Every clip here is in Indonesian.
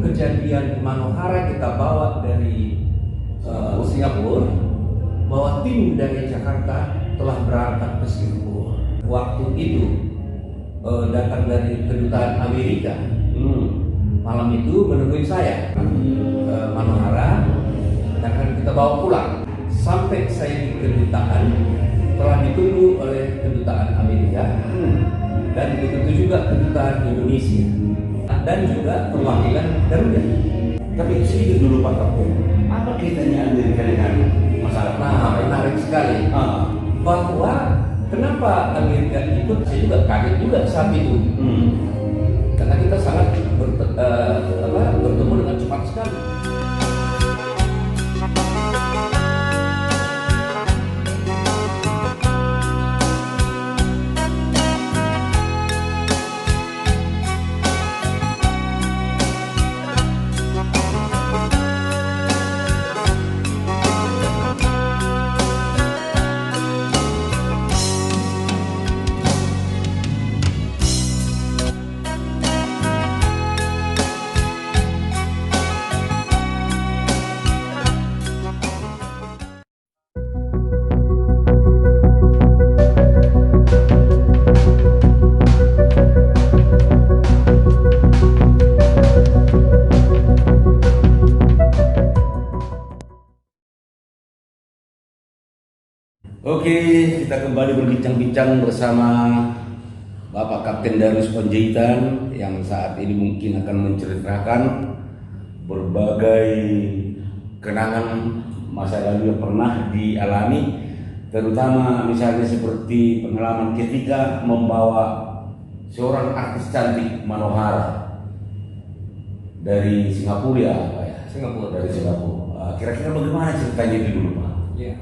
sebelum kejadian Manohara kita bawa dari Singapura, bahwa tim dari Jakarta telah berangkat ke Singapura. Waktu itu datang dari kedutaan Amerika. Malam itu menemui saya Manohara, dan akan kita bawa pulang. Sampai saya di kedutaan, telah ditunggu oleh kedutaan Amerika dan begitu juga kedutaan Indonesia dan juga perwakilan Garuda. Tapi sedikit dulu Pak Kapten, apa kaitannya Amerika dengan masalah? Nah, menarik sekali bahwa kenapa Amerika ikut, saya juga kaget juga saat itu. Karena kita sangat bertemu dengan cepat sekali. Oke, kita kembali berbincang-bincang bersama Bapak Kapten Darius Panjaitan yang saat ini mungkin akan menceritakan berbagai kenangan masa lalu yang pernah dialami, terutama misalnya seperti pengalaman ketika membawa seorang artis cantik Manohara dari Singapura ya, Pak ya? Singapura. Dari Singapura. Kira-kira bagaimana ceritanya itu dulu, Pak? Ya.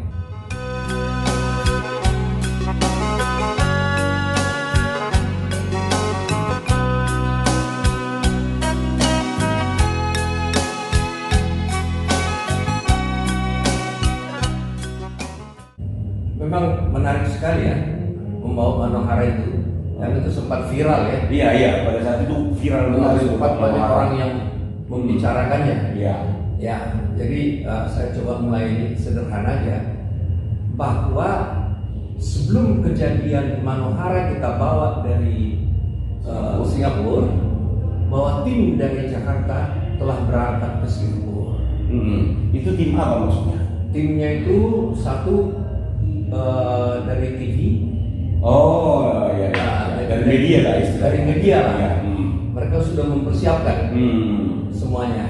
Memang menarik sekali ya membawa Manohara itu, dan itu sempat viral ya. Iya, pada saat itu viral banget. Sempat banyak orang yang membicarakannya. Iya. Ya, jadi saya coba mulai sederhana aja, bahwa sebelum kejadian Manohara kita bawa dari Singapura, bahwa tim dari Jakarta telah berangkat ke Singapura. Itu tim apa maksudnya? Timnya itu satu dari TV. Oh ya, dari media lah istilahnya. Dari media lah. Ya. Mereka sudah mempersiapkan semuanya.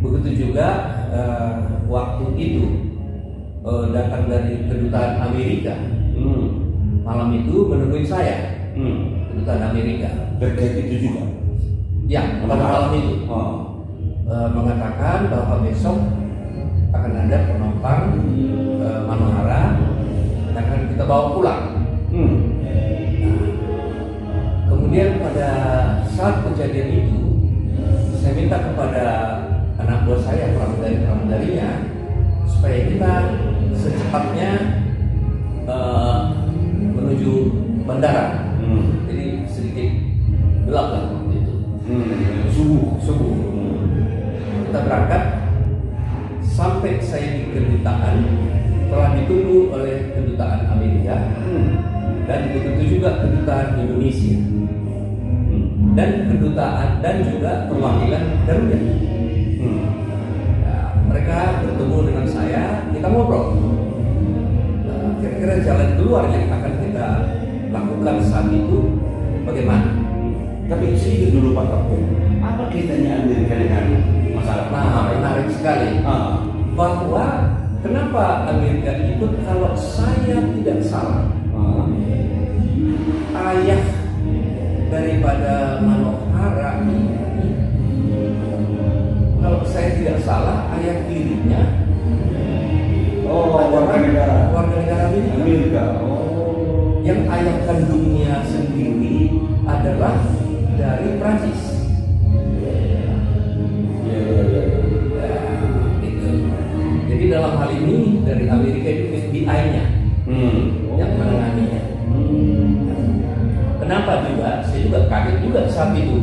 Begitu juga waktu itu datang dari kedutaan Amerika. Malam itu menemui saya kedutaan Amerika. Terkait itu juga. Ya, pada malam itu mengatakan bahwa besok akan ada penumpang Manohara yang akan kita bawa pulang. Kemudian pada saat kejadian itu, saya minta kepada anak buah saya, pramugari-pramugarinya, supaya kita secepatnya menuju bandara. Jadi sedikit gelap lah waktu itu. Subuh. Kita berangkat. Sampai saya di kedutaan, telah ditunggu oleh kedutaan Amerika dan begitu juga kedutaan Indonesia dan kedutaan dan juga perwakilan Garuda. Mereka bertemu dengan saya, kita ngobrol. Kira-kira jalan keluar yang akan kita lakukan saat itu bagaimana? Tapi sedikit dulu Pak Kapten, apa kaitannya Amerika dengan masalah? Nah, menarik sekali bahwa kenapa Amerika ikut, kalau saya tidak salah, ayah daripada Manohara ini, kalau saya tidak salah, ayah tirinya warga negara Amerika. Yang ayah kandungnya sendiri adalah dari Prancis. Jadi dalam hal ini dari Amerika itu FBI-nya yang menanganinya. Kenapa juga? Saya juga kaget juga saat itu.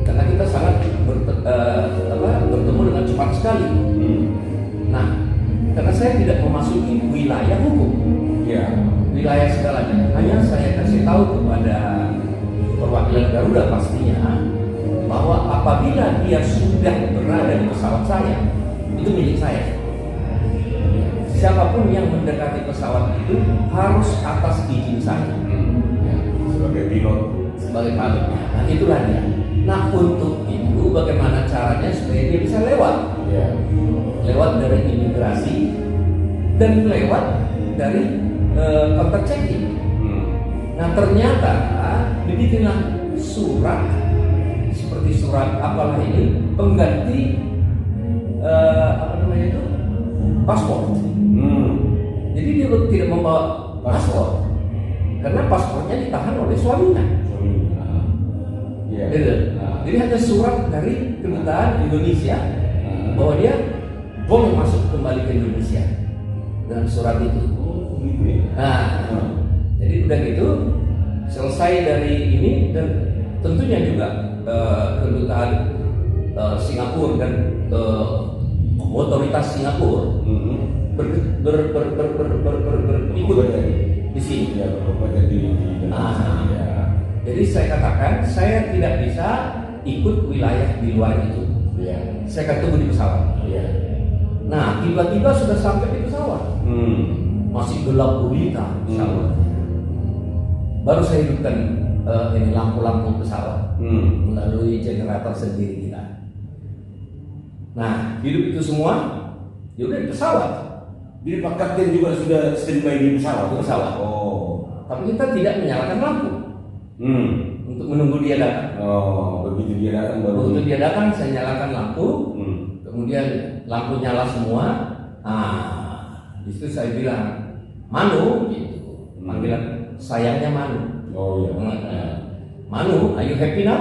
Karena kita sangat saya tidak memasuki wilayah hukum, Ya. wilayah segalanya. Hanya saya kasih tahu kepada perwakilan Garuda pastinya bahwa apabila dia sudah berada di pesawat saya, itu milik saya. Siapapun yang mendekati pesawat itu harus atas izin saya. Ya. Sebagai pilot. Sebagai pilotnya. Nah, itulah dia. Nah, untuk itu bagaimana caranya supaya dia bisa lewat? Ya. Lewat dari imigrasi dan lewat dari counter check-in. Nah, ternyata dibikinlah surat seperti surat apalah ini pengganti apa namanya itu paspor. Jadi dia tidak membawa paspor karena paspornya ditahan oleh suaminya. Ya. Gitu. Jadi hanya surat dari kedutaan Indonesia bahwa dia boleh masuk kembali ke Indonesia dengan surat itu. Nah, jadi udah gitu selesai dari ini dan tentunya juga kedutaan Singapura dan otoritas Singapura ikut di sini. Ya, berkompeten di Ya. Jadi saya katakan saya tidak bisa ikut wilayah di luar itu. Ya. Saya akan tunggu di pesawat. Ya. Nah, tiba-tiba sudah sampai di pesawat. Masih gelap gulita pesawat. Baru saya hidupkan ini lampu-lampu pesawat melalui generator sendiri kita. Nah, hidup itu semua ya udah di pesawat. Jadi Pak Kapten juga sudah standby di pesawat. Di pesawat. Oh. Tapi kita tidak menyalakan lampu untuk menunggu dia datang. Oh, begitu dia datang baru. Begitu dia datang, saya nyalakan lampu. Kemudian lampu nyala semua. Di situ saya bilang, Manu, gitu. Panggilan sayangnya Manu. Oh iya. Manu, are you happy now?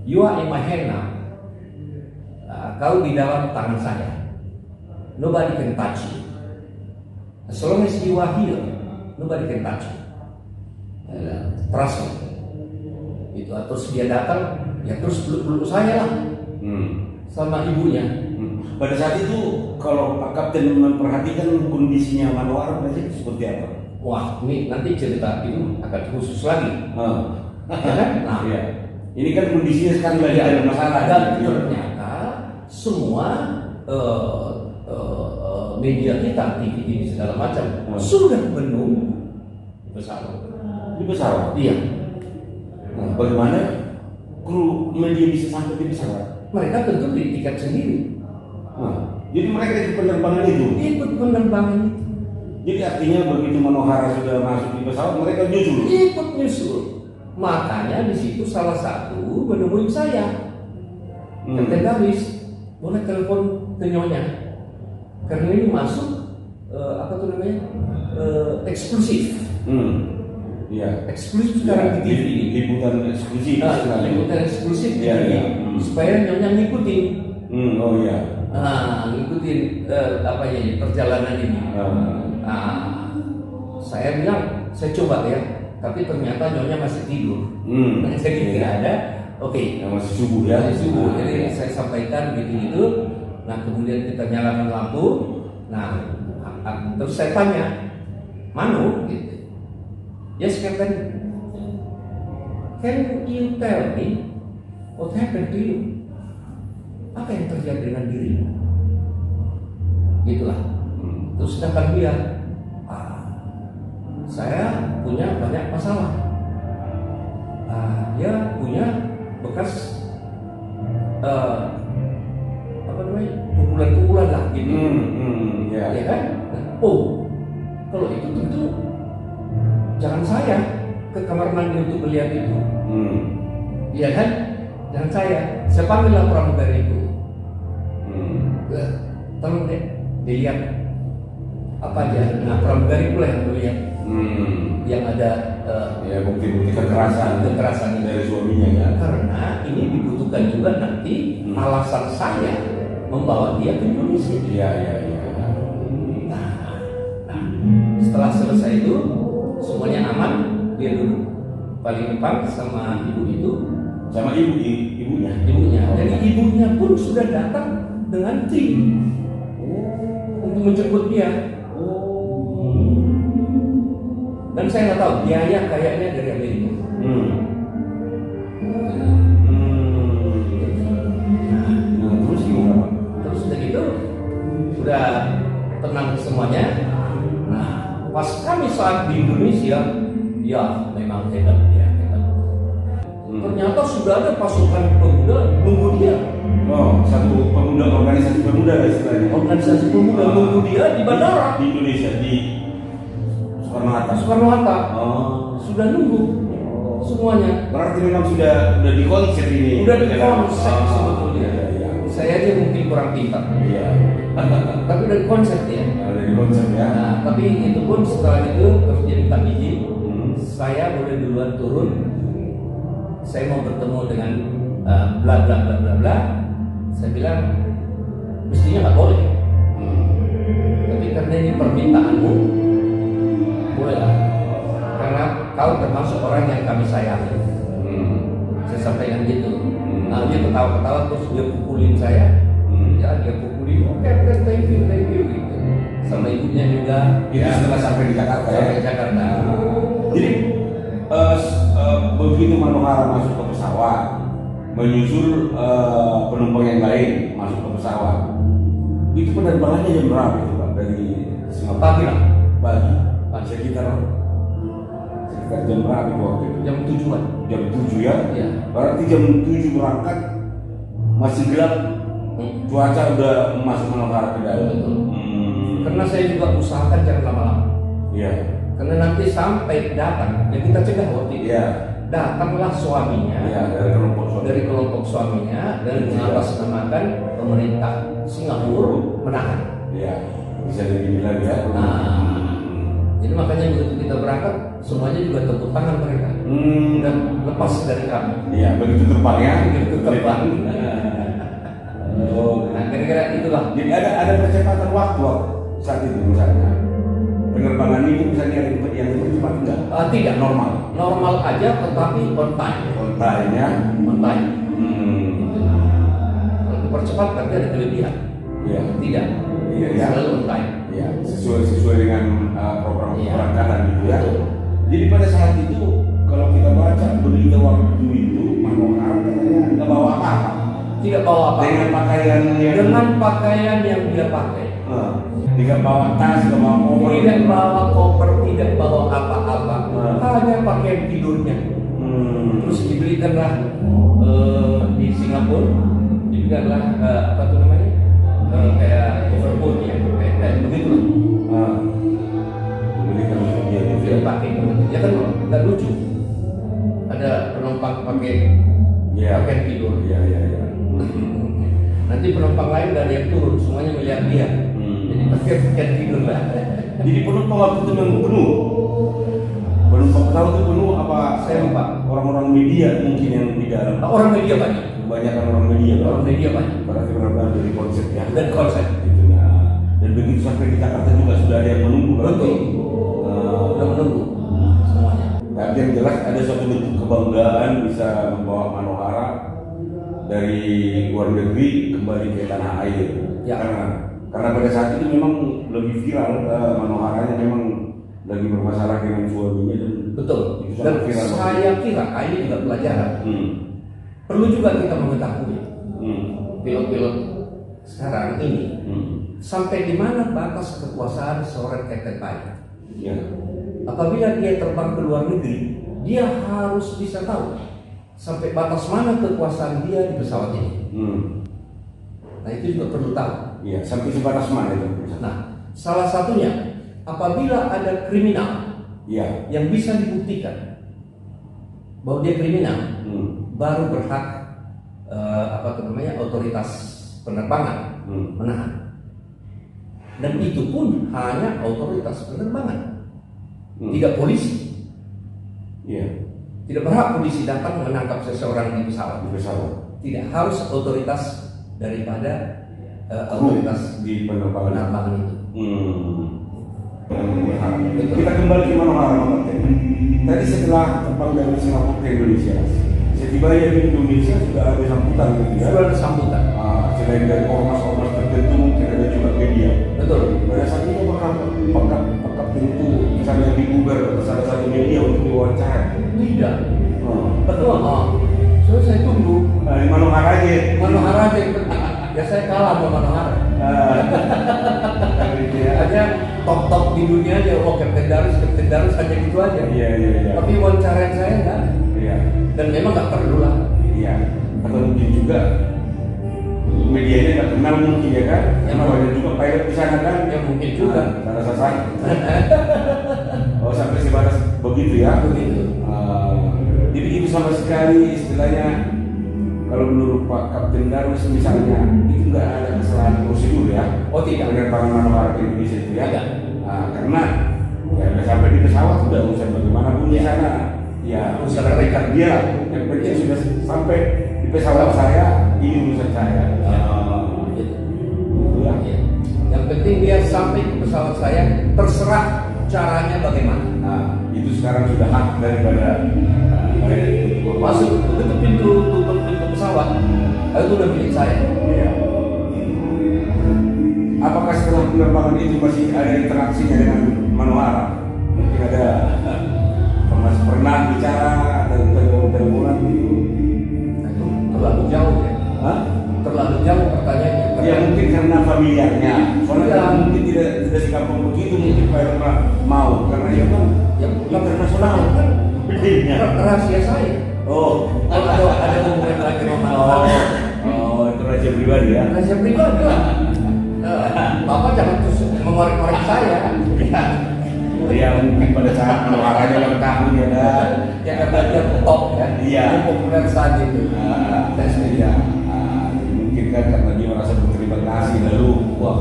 You are in my hand now. Kau di dalam tangan saya. Nobody can touch you. As long as you are here, nobody can touch you. Trust me. Itu terus dia datang, ya terus peluk saya lah. Sama ibunya. Pada saat itu kalau Pak Kapten memperhatikan kondisinya Manowar seperti apa? Wah, ini nanti cerita itu akan khusus lagi. Ya kan? Nah, ya. Ini kan kondisinya sekarang lagi ada masalah. Dan ternyata semua media kita, TV segala macam sudah menunggu pesawat. Di pesawat? Iya. Nah, bagaimana kru media bisa sampai di pesawat? Mereka tentu beli tiket sendiri. Jadi mereka ikut penerbangan itu? Ikut penerbangan itu. Jadi artinya begitu Manohara sudah masuk di pesawat, mereka nyusul? Ikut nyusul. Makanya di situ salah satu menemui saya. Kapten Gabis, boleh telepon ke Nyonya. Karena ini masuk apa tuh namanya? Eksklusif. Iya. Eksklusif sekarang di TV. Liputan eksklusif. Liputan eksklusif di ya, TV. Ya. Supaya Nyonya ngikutin. Oh iya. Ngikutin apa ya perjalanan ini. Saya bilang saya coba ya, tapi ternyata Nyonya masih tidur. Jadi tidak ada. Oke. Masih subuh ya. Masih subuh. Jadi saya sampaikan gitu. Nah kemudian kita nyalakan lampu. Nah terus saya tanya, Manu, gitu. Yes, Captain. Can you tell me what happened to you? Apa yang terjadi dengan dirimu? Gitulah. Terus sedangkan dia, saya punya banyak masalah. Dia punya bekas apa namanya pukulan-pukulan lah gitu. Ya kan? Nah, kalau itu tentu jangan saya ke kamar mandi untuk melihat itu. Iya kan? Jangan saya panggillah pramugari itu. Tolong deh dilihat apa aja. Nah pramugari pula yang melihat yang ada ya bukti-bukti kekerasan dari suaminya ya. Karena ini dibutuhkan juga nanti alasan saya membawa dia ke Indonesia. Iya. Nah, setelah selesai itu semuanya aman, dia duduk paling depan sama ibu itu, sama ibunya. Jadi ibunya pun sudah datang dengan tim untuk menjemput dia. Dan saya nggak tahu biaya kayaknya dari Amerika. Nah, terus gimana Pak? Terus udah gitu, udah tenang semuanya. Nah, pas kami saat di Indonesia, ya memang hebat ya, hebat. Ternyata sudah ada pasukan pemuda nunggu dia. Oh, satu pemuda, organisasi pemuda istilahnya. Organisasi pemuda nunggu dia di bandara. Di Indonesia, di Soekarno-Hatta. Soekarno-Hatta. Oh. Sudah nunggu semuanya. Berarti memang sudah di konsep ini. Udah di konsep sebetulnya. Iya. Saya aja mungkin kurang pintar. Iya. Tapi udah di konsep ya. Ada di konsep ya. Nah, tapi itu pun setelah itu terus dia minta izin. Saya boleh duluan turun. Saya mau bertemu dengan bla bla bla bla bla. Saya bilang mestinya nggak boleh. Tapi karena ini permintaanmu, bolehlah. Karena kau termasuk orang yang kami sayangi. Saya sampaikan gitu. Nah dia ketawa-ketawa terus dia pukulin saya. Ya dia pukulin. Oke, thank you gitu. Sama ibunya juga. Itu setelah sampai di Jakarta ya. Sampai Jakarta. Jadi begitu Manohara masuk ke pesawat, menyusul penumpang yang lain masuk ke pesawat, itu penerbangannya jam berapa itu Pak? Dari Singapura? Pagi lah. Pagi. Sekitar jam berapa itu waktu itu? Jam 7-an. Jam 7 ya? Iya. Berarti jam 7 berangkat masih gelap, cuaca udah masuk Manohara ke dalam. Betul. Karena saya juga usahakan jangan lama-lama. Iya. Karena nanti sampai datang, yang kita cegah waktu itu. Iya. Datanglah suaminya. Iya, dari kelompok suaminya dan mengatasnamakan pemerintah Singapura menahan. Iya. Bisa dibilang ya. Jadi makanya begitu kita berangkat, semuanya juga tepuk tangan mereka dan lepas dari kami. Iya, begitu terbangnya. Begitu terbang. Nah, kira-kira itulah. Jadi ada percepatan waktu saat itu misalnya. Penerbangan itu misalnya yang cepat enggak? Tidak normal. Normal aja, tetapi on time. On time-nya. On time. Kalau dipercepat berarti ada kelebihan. Iya. Tidak. Iya, ya. Selalu on time. Iya, sesuai dengan program Iya. keberangkatan gitu ya. Betul. Jadi pada saat itu kalau kita baca berita waktu itu Manohara katanya nggak bawa apa-apa. Tidak bawa apa. Dengan pakaian yang dia pakai. Tidak bawa tas, tidak bawa koper. Tidak bawa koper, tidak bawa apa-apa. Hanya pakaian tidurnya. Terus dibelikanlah di Singapura, dibelikanlah apa tuh namanya? Kayak overboard ya, kayak begitu. Dibelikan dia gitu ya. Pakai, ya kan nggak lucu. Ada penumpang pakai pakaian tidur. Iya. Nanti penumpang lain dari yang turun semuanya melihat dia. Jadi pakaian tidur lah. Jadi penumpang waktu itu memang penuh. Penumpang pesawat itu penuh apa? Saya lupa. Orang-orang media mungkin yang di dalam. Orang media banyak. Kebanyakan orang media. Orang media banyak. Berarti benar-benar dari konsep ya. Dan konsep. Gitu, nah. Dan begitu sampai di Jakarta juga sudah ada yang menunggu. Betul. Sudah menunggu semuanya. Tapi yang jelas ada suatu bentuk kebanggaan bisa membawa Manohara dari luar negeri kembali ke tanah air. Ya. Karena pada saat itu memang lebih viral Manoharanya memang lagi bermasalah dengan suaminya dan betul. Dan saya kira ini juga pelajaran. Perlu juga kita mengetahui pilot-pilot sekarang ini sampai di mana batas kekuasaan seorang kapten pilot. Ya. Apabila dia terbang ke luar negeri, dia harus bisa tahu sampai batas mana kekuasaan dia di pesawat ini. Nah itu juga perlu tahu. Iya, sampai sebatas mana itu? Nah, salah satunya apabila ada kriminal yang bisa dibuktikan bahwa dia kriminal, baru berhak otoritas penerbangan menahan. Dan itu pun hanya otoritas penerbangan, tidak polisi. Iya. Tidak berhak polisi datang menangkap seseorang di pesawat. Tidak harus otoritas daripada otoritas di penerbangan itu. Kita kembali ke Manohara, Pak Kapten. Tadi setelah terbang dari Singapura ke Indonesia, setibanya di Indonesia sudah ada sambutan gitu ya? Sudah ada sambutan. Selain dari ormas-ormas tentu mungkin ada juga media. Betul. Pada saat itu Pak Kapten itu misalnya digubar ke salah satu media untuk diwawancara. Tidak. Oh. Betul. So saya tunggu. Di Manohara aja. Manohara yang penting. Ya saya kalah sama Manohara. Hanya top di dunia aja. Oh Kapten Darus hanya gitu aja. Iya. Tapi wawancara saya enggak. Iya. Dan memang nggak perlu lah. Iya. Atau mungkin juga medianya nggak kenal mungkin ya kan? Ya, ada juga pilot di sana kan? Ya mungkin juga. Cara sasaran. Oh sampai sebatas begitu ya? Begitu. Jadi itu sama sekali istilahnya kalau menurut Pak Kapten Darus misalnya itu nggak ada kesalahan prosedur ya? Oh tidak. Penerbangan Manohara ke Indonesia itu ya? Tidak. Karena ya udah sampai di pesawat sudah urusan bagaimanapun di sana ya Urusan rekan dia yang penting sudah sampai di pesawat saya ini urusan saya. Gitu. Ya. Ya. Yang penting dia sampai ke pesawat saya, terserah caranya bagaimana. Nah, itu sekarang sudah hak daripada Masuk tutup pintu pesawat, itu udah milik saya. Ya. Apakah setelah penerbangan itu masih ada interaksinya dengan Manohara? Mungkin ada masih pernah bicara atau teleponan gitu? Nah, itu terlalu jauh ya. Hah? Terlalu jauh pertanyaannya. Ya mungkin karena familiarnya. Soalnya Ya. kan mungkin tidak segampang begitu mungkin Pak Erna mau karena ya kan yang internasional. kan Bedanya. rahasia saya. Oh. Kalau ada hubungan lagi sama Manohara, Oh, itu rahasia pribadi ya. rahasia pribadi lah. Bapak jangan terus mengorek-ngorek saya. Ya mungkin pada saat Manoharanya yang tahu ya dah. Ya karena dia top ya. Iya. Dia populer saat itu. Tes media. Mungkin kan karena dia merasa berterima kasih lalu wah